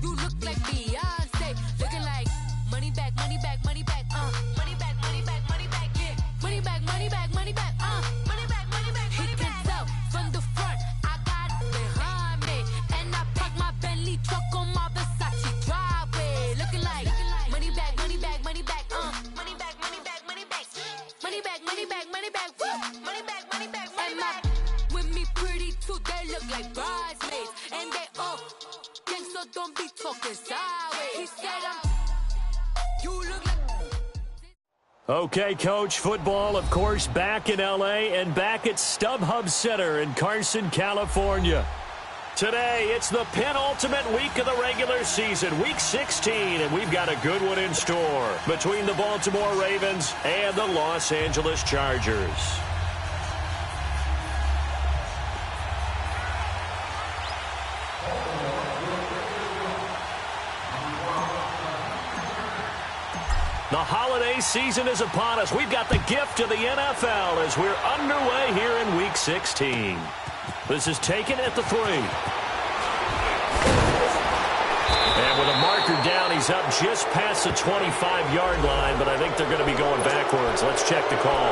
You look like Beyonce, looking like money back, money back, money back, money back, money back, money back, yeah, money back, money back, money back, money back, money back, money back. He can tell from the front, I got it behind me, and I park my Bentley truck on my Versace driveway, looking like money back, money back, money back, money back, money back, money back, money back, money back, money back, money back, money back, money back. With me pretty too, they look like bridesmaids, and they all so don't be talking sideways. He said you look like. Okay, Coach, football, of course, back in L.A. and back at StubHub Center in Carson, California. Today, it's the penultimate week of the regular season, Week 16, and we've got a good one in store between the Baltimore Ravens and the Los Angeles Chargers. The holiday season is upon us. We've got the gift of the NFL as we're underway here in Week 16. This is taken at the 3. And with a marker down, he's up just past the 25-yard line, but I think they're going to be going backwards. Let's check the call.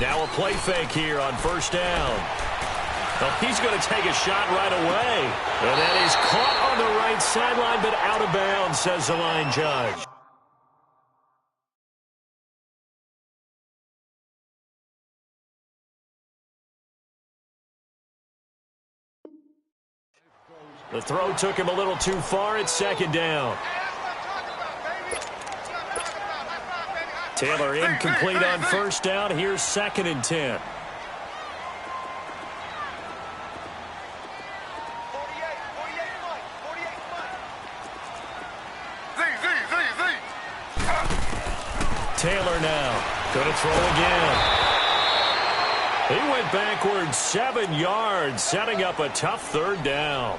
Now a play fake here on first down. Well, he's going to take a shot right away. And that is caught on the right sideline, but out of bounds, says the line judge. The throw took him a little too far. It's second down. Taylor incomplete on first down. Here's 2nd and 10. Taylor now going to throw again. He went backwards 7 yards, setting up a tough third down.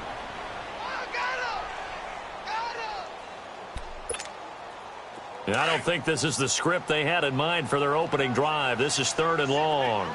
I don't think this is the script they had in mind for their opening drive. This is 3rd and long.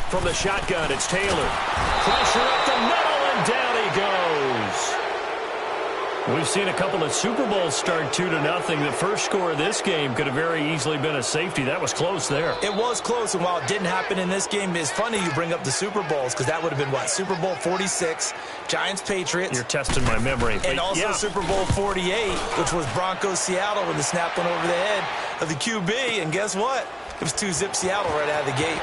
From the shotgun, it's Taylor. Pressure up the middle, and down he goes. We've seen a couple of Super Bowls start 2-0. The first score of this game could have very easily been a safety. That was close there. It was close, and while it didn't happen in this game, it's funny you bring up the Super Bowls, because that would have been, what, Super Bowl 46, Giants-Patriots. You're testing my memory. And also Super Bowl 48, which was Broncos-Seattle when the snap went over the head of the QB. And guess what? It was 2-zip Seattle right out of the gate.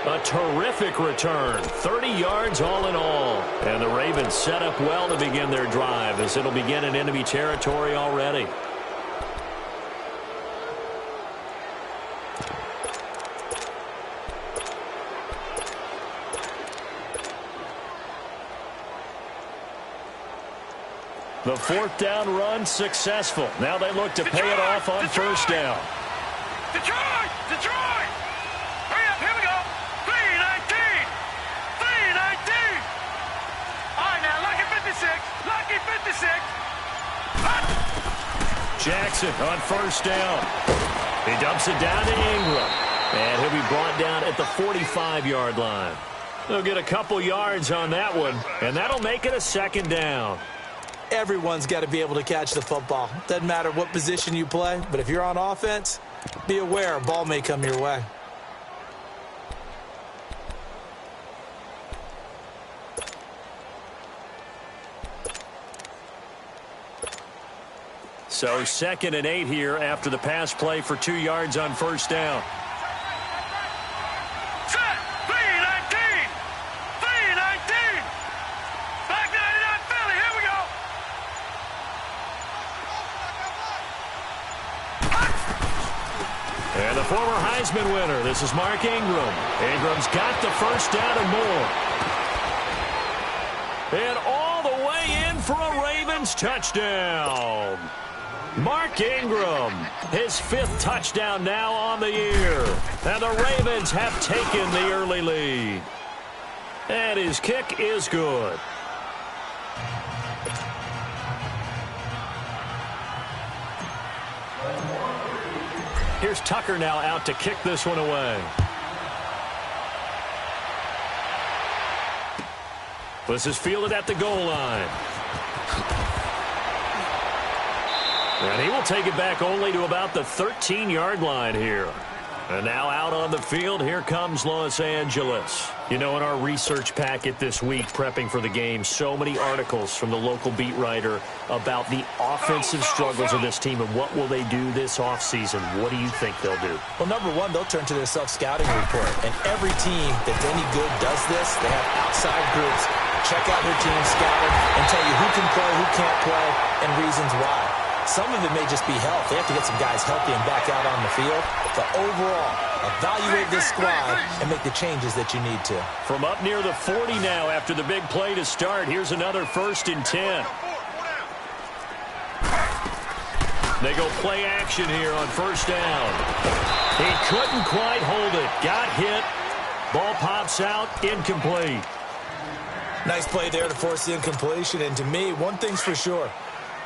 A terrific return, 30 yards all in all. And the Ravens set up well to begin their drive as it'll begin in enemy territory already. The 4th down run successful. Now they look to pay it off on first down. Detroit! Detroit! Hurry up, here we go! 3-19! 3-19! All right, now, lucky 56! Lucky 56! Jackson on first down. He dumps it down to Ingram. And he'll be brought down at the 45-yard line. They'll get a couple yards on that one, and that'll make it a 2nd down. Everyone's got to be able to catch the football. Doesn't matter what position you play, but if you're on offense, be aware a ball may come your way. So 2nd and 8 here after the pass play for 2 yards on first down. Set. 3-19. 3-19. Back 99 Philly. Here we go. And the former Heisman winner, this is Mark Ingram. Ingram's got the first down and more. And all the way in for a Ravens touchdown. Mark Ingram, his 5th touchdown now on the year. And the Ravens have taken the early lead. And his kick is good. Here's Tucker now out to kick this one away. This is fielded at the goal line. And he will take it back only to about the 13-yard line here. And now out on the field, here comes Los Angeles. You know, in our research packet this week, prepping for the game, so many articles from the local beat writer about the offensive struggles of this team and what will they do this offseason. What do you think they'll do? Well, number one, they'll turn to their self-scouting report. And every team that's any good does this. They have outside groups. Check out their team, scout them, and tell you who can play, who can't play, and reasons why. Some of it may just be health. They have to get some guys healthy and back out on the field. But overall, evaluate this squad and make the changes that you need to. From up near the 40 now after the big play to start, here's another 1st and 10. They go play action here on first down. He couldn't quite hold it. Got hit. Ball pops out. Incomplete. Nice play there to force the incompletion. And to me, one thing's for sure.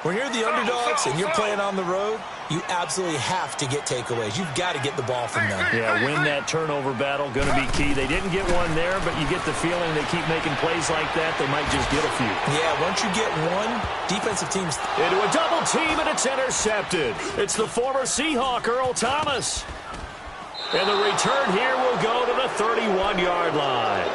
When you're the underdogs and you're playing on the road, you absolutely have to get takeaways. You've got to get the ball from them. Yeah, win that turnover battle, going to be key. They didn't get one there, but you get the feeling they keep making plays like that, they might just get a few. Yeah, once you get one, defensive teams... Into a double team, and it's intercepted. It's the former Seahawk, Earl Thomas. And the return here will go to the 31-yard line.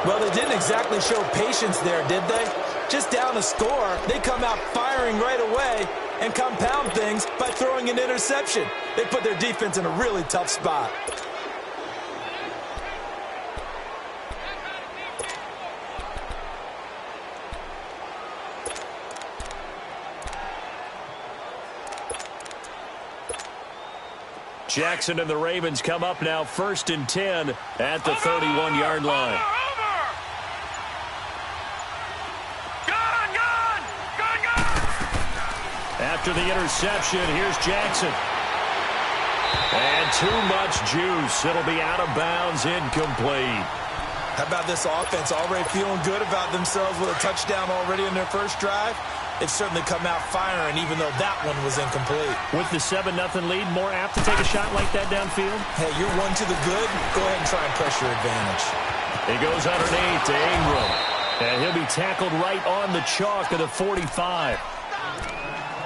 Well, they didn't exactly show patience there, did they? Just down a score, they come out firing right away and compound things by throwing an interception. They put their defense in a really tough spot. Jackson and the Ravens come up now 1st and 10 at the 31-yard line. After the interception, here's Jackson. And too much juice. It'll be out of bounds, incomplete. How about this offense already feeling good about themselves with a touchdown already in their first drive? It's certainly come out firing, even though that one was incomplete. With the 7-0 lead, more apt to take a shot like that downfield? Hey, you're one to the good. Go ahead and try and press your advantage. He goes underneath to Ingram. And he'll be tackled right on the chalk of the 45.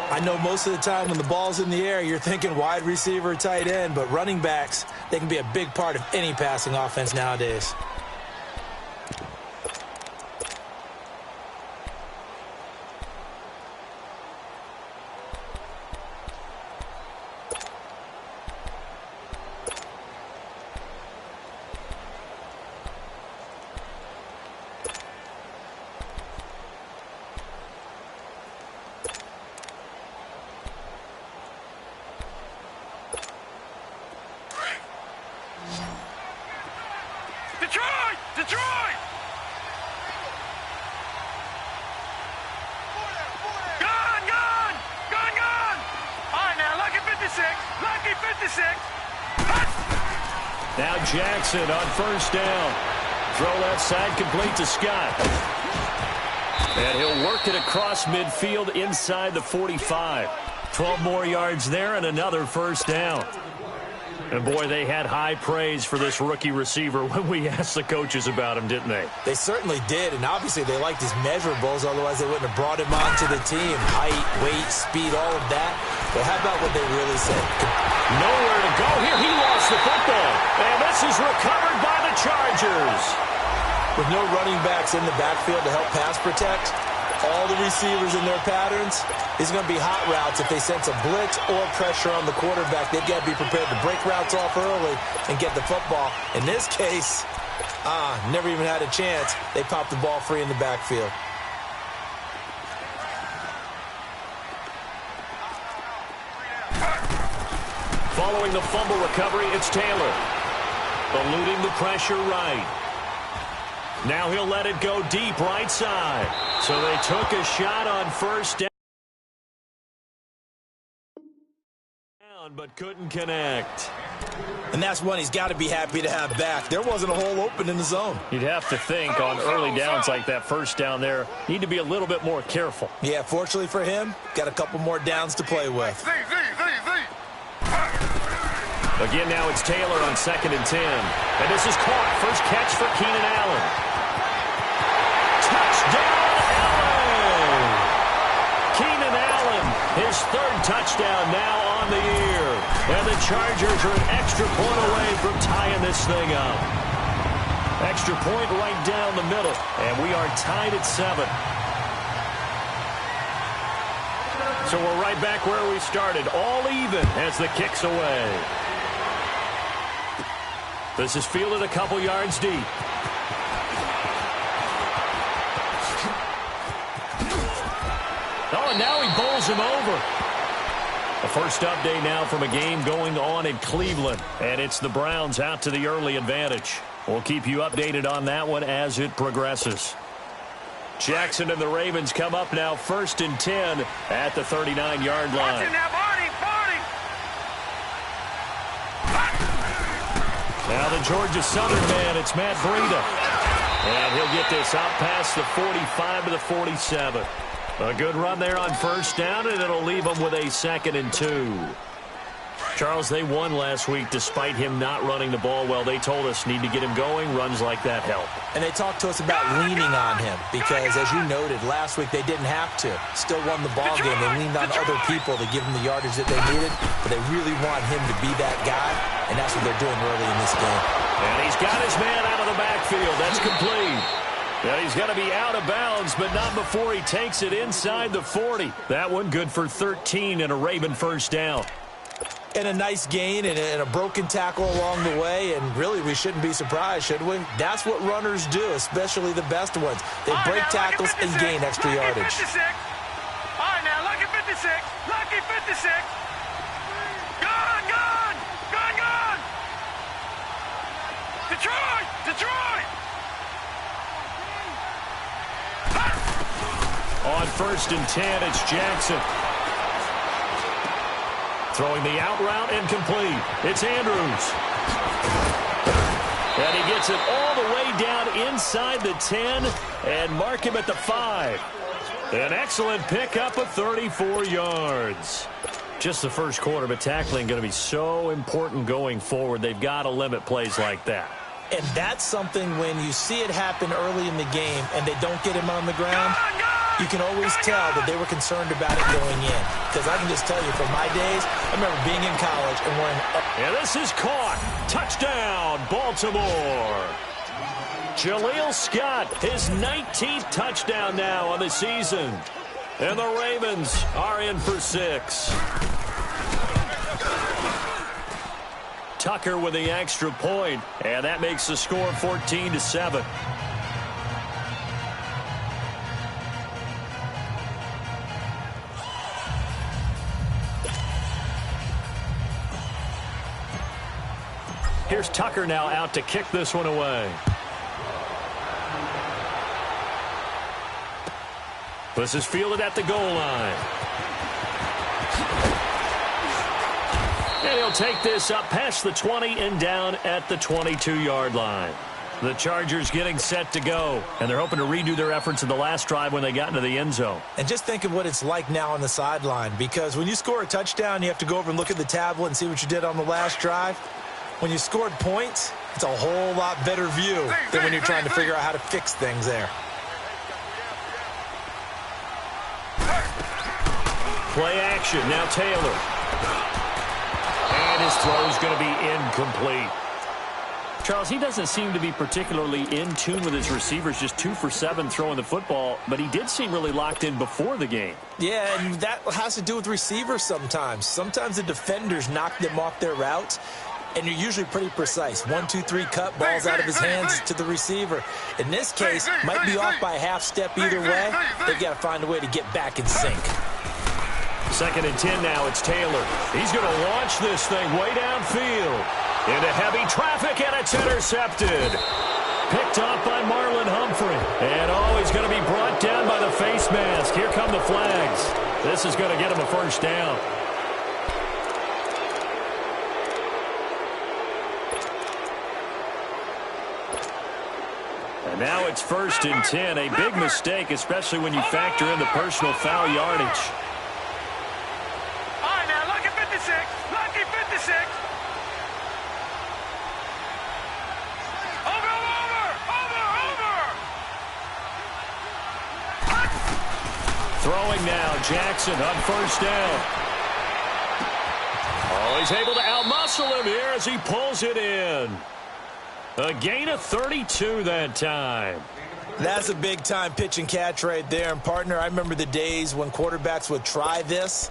I know most of the time when the ball's in the air, you're thinking wide receiver, tight end, but running backs, they can be a big part of any passing offense nowadays. Detroit! Detroit! Gone! Gone! Gone! Gone! All right, now, lucky 56. Lucky 56. Now Jackson on first down. Throw left side complete to Scott. And he'll work it across midfield inside the 45. 12 more yards there and another first down. And, boy, they had high praise for this rookie receiver when we asked the coaches about him, didn't they? They certainly did, and obviously they liked his measurables, otherwise they wouldn't have brought him onto the team. Height, weight, speed, all of that. But how about what they really said? Nowhere to go here. He lost the football. And this is recovered by the Chargers. With no running backs in the backfield to help pass protect, all the receivers in their patterns. These are going to be hot routes if they sense a blitz or pressure on the quarterback. They've got to be prepared to break routes off early and get the football. In this case, never even had a chance. They popped the ball free in the backfield. Following the fumble recovery, it's Taylor. Eluding the pressure right. Now he'll let it go deep right side. So they took a shot on first down, but couldn't connect. And that's one he's got to be happy to have back. There wasn't a hole open in the zone. You'd have to think on early downs like that first down there, need to be a little bit more careful. Yeah, fortunately for him, got a couple more downs to play with. Again, now it's Taylor on 2nd and 10. And this is caught. First catch for Keenan Allen. Touchdown, Allen! Keenan Allen, his 3rd touchdown now on the year. And the Chargers are an extra point away from tying this thing up. Extra point right down the middle. And we are tied at 7. So we're right back where we started. All even as the kick's away. This is fielded a couple yards deep. Oh, and now he bowls him over. The first update now from a game going on in Cleveland. And it's the Browns out to the early advantage. We'll keep you updated on that one as it progresses. Jackson and the Ravens come up now 1st and 10 at the 39-yard line. Now the Georgia Southern man, it's Matt Breida. And he'll get this out past the 45 to the 47. A good run there on first down, and it'll leave them with a 2nd and 2. Charles, they won last week despite him not running the ball well. They told us need to get him going. Runs like that help. And they talked to us about leaning on him because, as you noted, last week they didn't have to. Still won the ball game. They leaned on other people to give them the yardage that they needed, but they really want him to be that guy, and that's what they're doing early in this game. And he's got his man out of the backfield. That's complete. Now he's got to be out of bounds, but not before he takes it inside the 40. That one good for 13 and a Raven first down. And a nice gain and a broken tackle along the way, and really we shouldn't be surprised, should we? That's what runners do, especially the best ones. They break tackles and gain extra yardage. All right, now, lucky 56. Lucky 56. Gone, gone, gone, gone. Detroit, Detroit. On 1st and 10, it's Jackson. Throwing the out route incomplete. It's Andrews. And he gets it all the way down inside the 10 and mark him at the 5. An excellent pickup of 34 yards. Just the first quarter, but tackling going to be so important going forward. They've got to limit plays like that. And that's something when you see it happen early in the game and they don't get him on the ground, you can always tell that they were concerned about it going in. Because I can just tell you, from my days, I remember being in college and wearing... And this is caught. Touchdown, Baltimore. Jaleel Scott, his 19th touchdown now on the season. And the Ravens are in for 6. Tucker with the extra point, and that makes the score 14-7. Here's Tucker now out to kick this one away. This is fielded at the goal line. And he'll take this up past the 20 and down at the 22-yard line. The Chargers getting set to go, and they're hoping to redo their efforts in the last drive when they got into the end zone. And just think of what it's like now on the sideline, because when you score a touchdown, you have to go over and look at the tablet and see what you did on the last drive. When you scored points, it's a whole lot better view than when you're trying to figure out how to fix things there. Play action, now Taylor. And his throw is going to be incomplete. Charles, he doesn't seem to be particularly in tune with his receivers, just 2 for 7 throwing the football, but he did seem really locked in before the game. Yeah, and that has to do with receivers sometimes. Sometimes the defenders knock them off their routes, and you're usually pretty precise. 1, 2, 3 cut, balls out of his hands to the receiver. In this case, might be off by a half step either way. They've got to find a way to get back in sync. 2nd and 10 now, it's Taylor. He's going to launch this thing way downfield. Into heavy traffic, and it's intercepted. Picked off by Marlon Humphrey. And he's going to be brought down by the face mask. Here come the flags. This is going to get him a first down. And now it's 1st and 10. A big mistake, especially when you factor in the personal foul yardage. All right, now, lucky 56. Lucky 56. Throwing now, Jackson on 1st down. Oh, he's able to outmuscle him here as he pulls it in. A gain of 32 that time. That's a big-time pitch and catch right there. And, partner, I remember the days when quarterbacks would try this.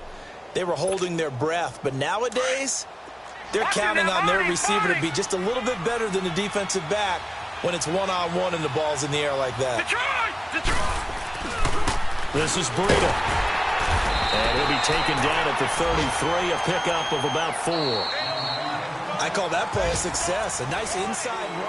They were holding their breath. But nowadays, they're counting on their receiver to be just a little bit better than the defensive back when it's one-on-one and the ball's in the air like that. Detroit! This is Breida. And he'll be taken down at the 33, a pickup of about 4. I call that play a success. A nice inside run.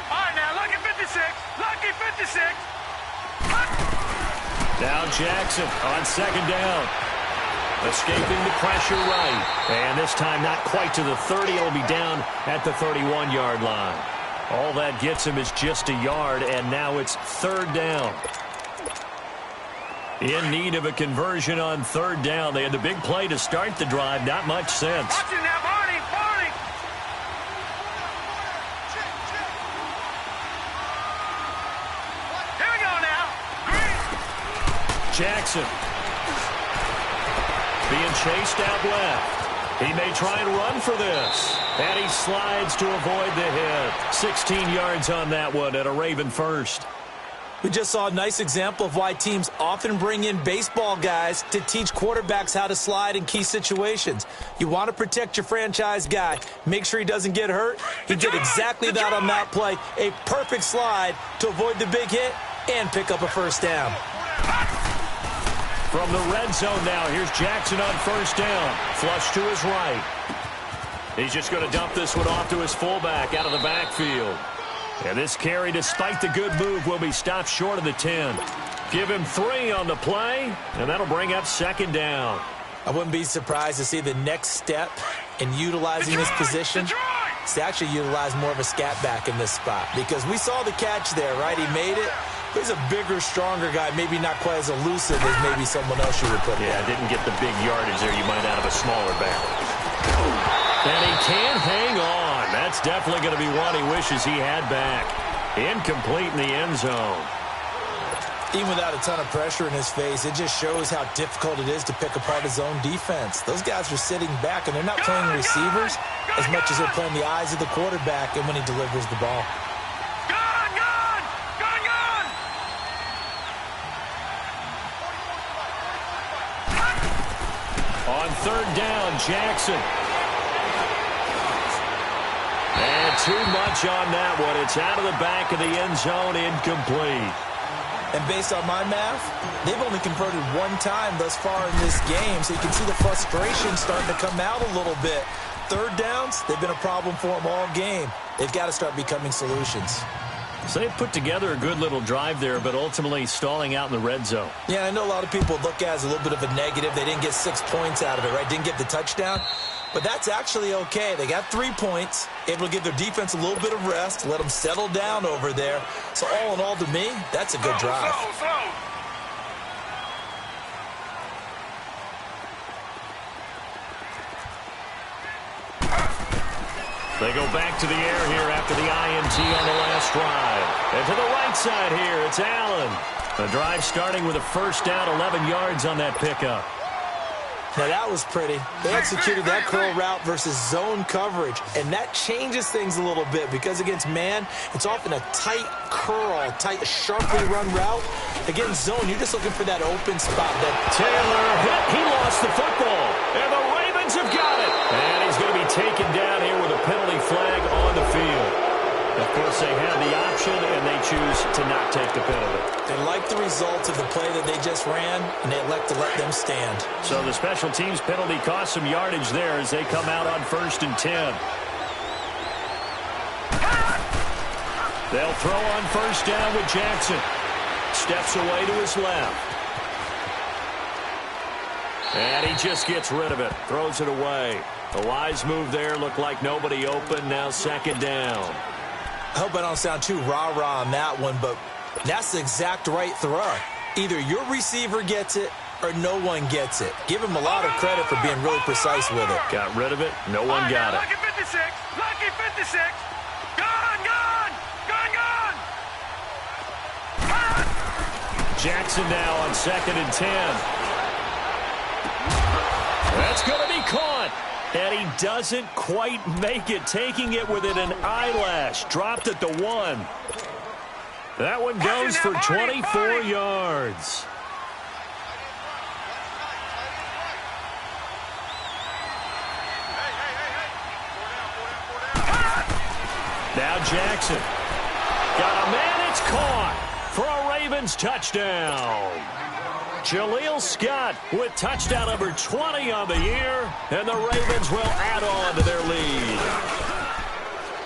All right, now, lucky 56. Lucky 56. Now Jackson on 2nd down. Escaping the pressure right. And this time not quite to the 30. It'll be down at the 31-yard line. All that gets him is just a yard, and now it's 3rd down. In need of a conversion on 3rd down. They had the big play to start the drive. Not much sense. Watch it now, Barney. Here we go now. Jackson being chased out left. He may try and run for this. And he slides to avoid the hit. 16 yards on that one at a Raven first. We just saw a nice example of why teams often bring in baseball guys to teach quarterbacks how to slide in key situations. You want to protect your franchise guy. Make sure he doesn't get hurt. He did exactly that on that play. A perfect slide to avoid the big hit and pick up a first down. From the red zone now, here's Jackson on 1st down. Flush to his right. He's just going to dump this one off to his fullback out of the backfield. And this carry, despite the good move, will be stopped short of the 10. Give him 3 on the play, and that'll bring up 2nd down. I wouldn't be surprised to see the next step in utilizing this position is to actually utilize more of a scat back in this spot. Because we saw the catch there, right? He made it. He's a bigger, stronger guy, maybe not quite as elusive as maybe someone else you would put in. Yeah, didn't get the big yardage there you might out of a smaller back. And he can't hang on. That's definitely going to be one he wishes he had back. Incomplete in the end zone. Even without a ton of pressure in his face, it just shows how difficult it is to pick apart his own defense. Those guys are sitting back, and they're not playing receivers as much as they're playing the eyes of the quarterback and when he delivers the ball. On 3rd down, Jackson. And too much on that one. It's out of the back of the end zone, incomplete. And based on my math, they've only converted 1 time thus far in this game, so you can see the frustration starting to come out a little bit. 3rd downs, they've been a problem for them all game. They've got to start becoming solutions. So they put together a good little drive there, but ultimately stalling out in the red zone. Yeah, I know a lot of people look at it as a little bit of a negative. They didn't get 6 points out of it, right? Didn't get the touchdown. But that's actually okay. They got 3 points, able to give their defense a little bit of rest, let them settle down over there. So all in all, to me, that's a good drive. They go back to the air here after the INT on the last drive. And to the right side here, it's Allen. The drive starting with a first down, 11 yards on that pickup. Now, that was pretty. They executed that curl route versus zone coverage, and that changes things a little bit because against man, it's often a tight curl, tight, sharply run route. Against zone, you're just looking for that open spot. Taylor hit. He lost the football, and the Ravens have got it. And he's going to be taken down here with a penalty flag on the field. Of course, they had the option, and they choose to not take the penalty. They like the results of the play that they just ran, and they elect to let them stand. So the special teams penalty cost some yardage there as they come out on 1st and 10. They'll throw on 1st down with Jackson. Steps away to his left. And he just gets rid of it. Throws it away. A wise move there. Looked like nobody open. Now 2nd down. I hope I don't sound too rah-rah on that one, but that's the exact right throw. Either your receiver gets it or no one gets it. Give him a lot of credit for being really precise with it. Got rid of it. No one got it. Lucky 56. Lucky 56. Gone, gone. Gone, gone. Jackson now on 2nd and 10. That's going to be caught. And he doesn't quite make it, taking it within an eyelash. Dropped at the 1. That one goes for 24 yards. Now Jackson. Got a man, it's caught for a Ravens touchdown. Jaleel Scott with touchdown number 20 on the year, and the Ravens will add on to their lead.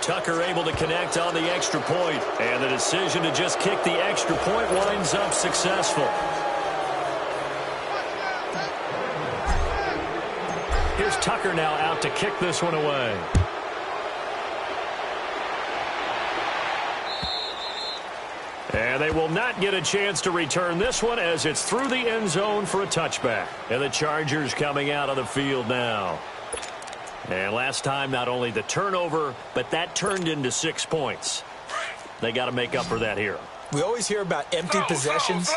Tucker able to connect on the extra point, and the decision to just kick the extra point winds up successful. Here's Tucker now out to kick this one away. And they will not get a chance to return this one as it's through the end zone for a touchback. And the Chargers coming out of the field now. And last time, not only the turnover, but that turned into 6 points. They got to make up for that here. We always hear about empty possessions,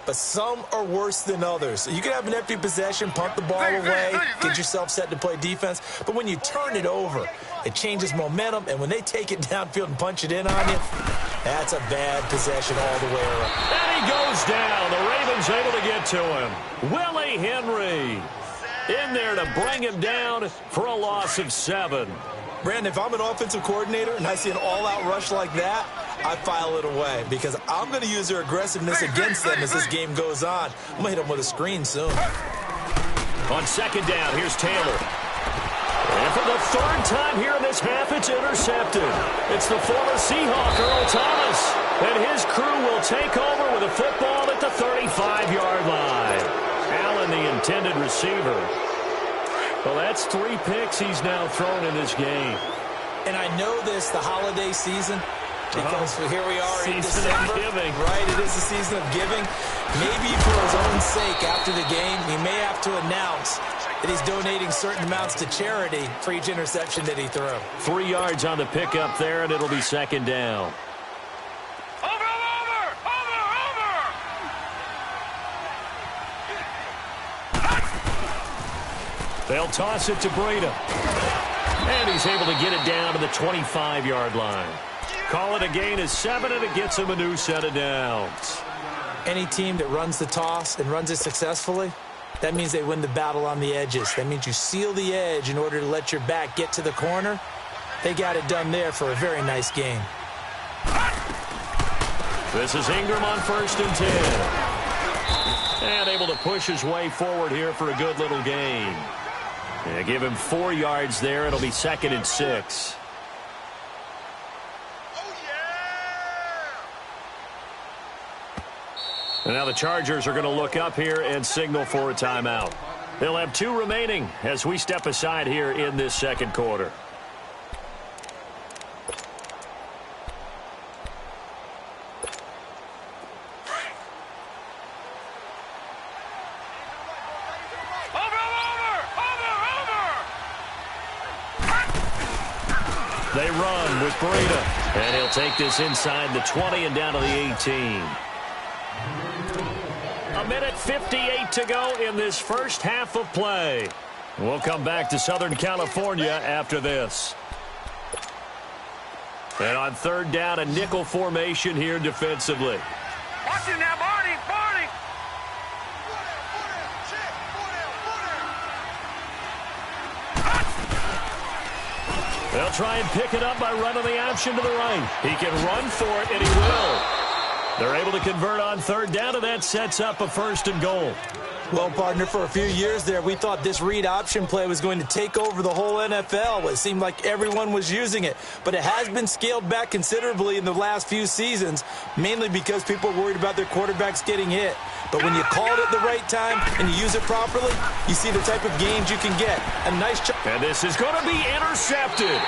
but some are worse than others. So you can have an empty possession, pump the ball away, get yourself set to play defense. But when you turn it over, it changes momentum. And when they take it downfield and punch it in on you, that's a bad possession all the way around. And he goes down. The Ravens able to get to him. Willie Henry in there to bring him down for a loss of 7. Brandon, if I'm an offensive coordinator and I see an all-out rush like that, I file it away because I'm going to use their aggressiveness against them as this game goes on. I'm going to hit them with a screen soon. On 2nd down, here's Taylor. And for the 3rd time here in this half, it's intercepted. It's the former Seahawk, Earl Thomas. And his crew will take over with a football at the 35-yard line. Allen, the intended receiver. Well, that's 3 picks he's now thrown in this game. And I know this, the holiday season, because here we are in December. Giving. Right, it is the season of giving. Maybe for his own sake after the game, he may have to announce that he's donating certain amounts to charity for each interception that he threw. 3 yards on the pickup there, and it'll be 2nd down. They'll toss it to Breida. And he's able to get it down to the 25-yard line. Call it a gain of 7, and it gets him a new set of downs. Any team that runs the toss and runs it successfully, that means they win the battle on the edges. That means you seal the edge in order to let your back get to the corner. They got it done there for a very nice game. This is Ingram on 1st and 10. And able to push his way forward here for a good little gain. Yeah, give him 4 yards there. It'll be 2nd and 6. And now the Chargers are going to look up here and signal for a timeout. They'll have 2 remaining as we step aside here in this 2nd quarter. They run with Breida. And he'll take this inside the 20 and down to the 18. A minute 58 to go in this first half of play. We'll come back to Southern California after this. And on third down, a nickel formation here defensively. Watch it now, Barney, Barney. They'll try and pick it up by running the option to the right. He can run for it, and he will. They're able to convert on third down, and that sets up a 1st and goal. Well, partner, for a few years there, we thought this read option play was going to take over the whole NFL. It seemed like everyone was using it, but it has been scaled back considerably in the last few seasons, mainly because people are worried about their quarterbacks getting hit. But when you call it at the right time and you use it properly, you see the type of gains you can get. A nice job. And this is going to be intercepted.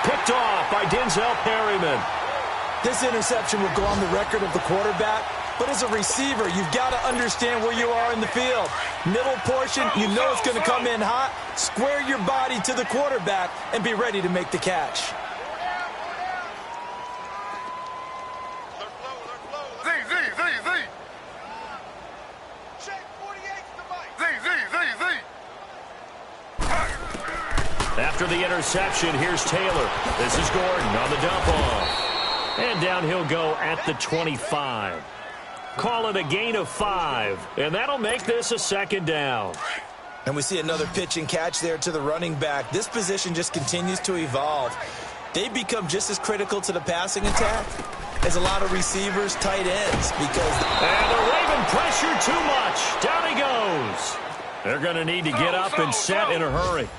Picked off by Denzel Perryman. This interception will go on the record of the quarterback. But as a receiver, you've got to understand where you are in the field. Middle portion, you know it's going to come in hot. Square your body to the quarterback and be ready to make the catch. After the interception, here's Taylor. This is Gordon on the dump off. And down he'll go at the 25. Call it a gain of 5, and that'll make this a 2nd down. And we see another pitch and catch there to the running back. This position just continues to evolve. They become just as critical to the passing attack as a lot of receivers, tight ends. And they're waving pressure too much. Down he goes. They're going to need to get up and set in a hurry.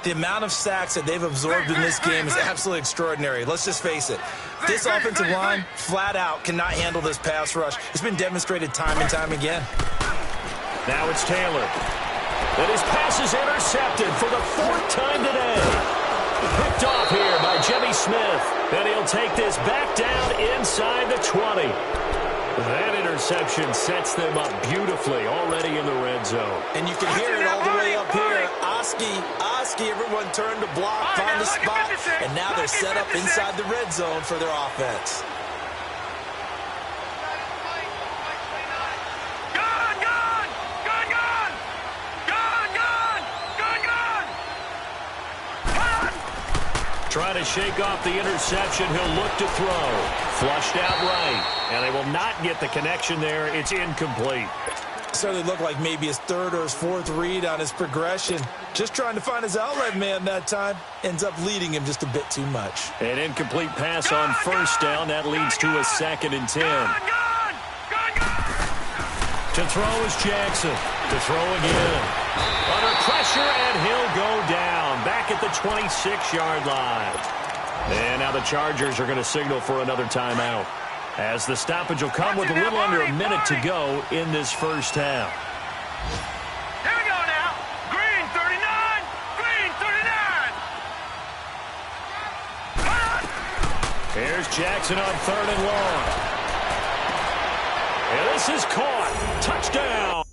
The amount of sacks that they've absorbed in this game is absolutely extraordinary. Let's just face it. This offensive line, flat out, cannot handle this pass rush. It's been demonstrated time and time again. Now it's Taylor. And his pass is intercepted for the 4th time today. Picked off here by Jimmy Smith. And he'll take this back down inside the 20. That interception sets them up beautifully already in the red zone. And you can hear it all the way up here. Oski, everyone turned to block, find the spot, and now they're set up inside the red zone for their offense. Trying to shake off the interception. He'll look to throw. Flushed out right. And they will not get the connection there. It's incomplete. Certainly looked like maybe his 3rd or his 4th read on his progression. Just trying to find his outlet man that time. Ends up leading him just a bit too much. An incomplete pass on 1st down. That leads to a 2nd and 10. To throw is Jackson. To throw again. Under pressure, and he'll go down. Back at the 26-yard line. And now the Chargers are going to signal for another timeout, as the stoppage will come with a little under a minute to go in this first half. Here we go now. Green 39. Green 39. Here's Jackson on 3rd and long. And this is caught. Touchdown.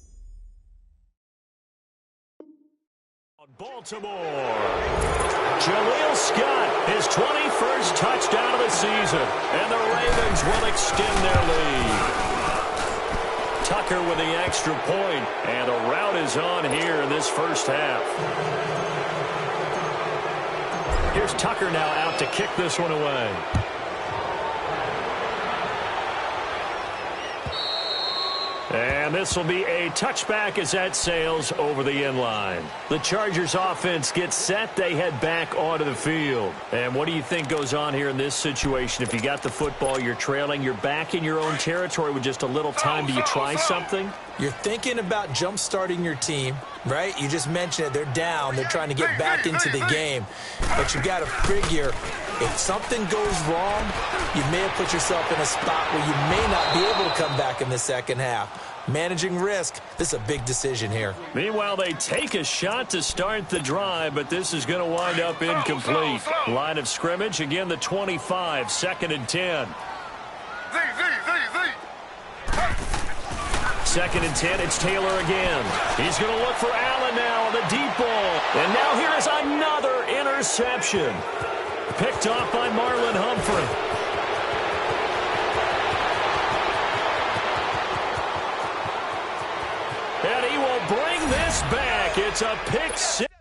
Baltimore. Jaleel Scott, his 21st touchdown of the season, and the Ravens will extend their lead. Tucker with the extra point, and a rout is on here in this first half. Here's Tucker now out to kick this one away. And this will be a touchback as that sails over the end line. The Chargers offense gets set. They head back onto the field. And what do you think goes on here in this situation? If you got the football, you're trailing, you're back in your own territory with just a little time. Do you try something? You're thinking about jump-starting your team, right? You just mentioned it. They're down. They're trying to get back into the game. But you've got to figure, if something goes wrong, you may have put yourself in a spot where you may not be able to come back in the second half. Managing risk, this is a big decision here. Meanwhile, they take a shot to start the drive, but this is going to wind up incomplete. Line of scrimmage, again, the 25, 2nd and 10. 2nd and 10, it's Taylor again. He's going to look for Allen now on the deep ball. And now here is another interception. Picked off by Marlon Humphrey. And he will bring this back. It's a pick six.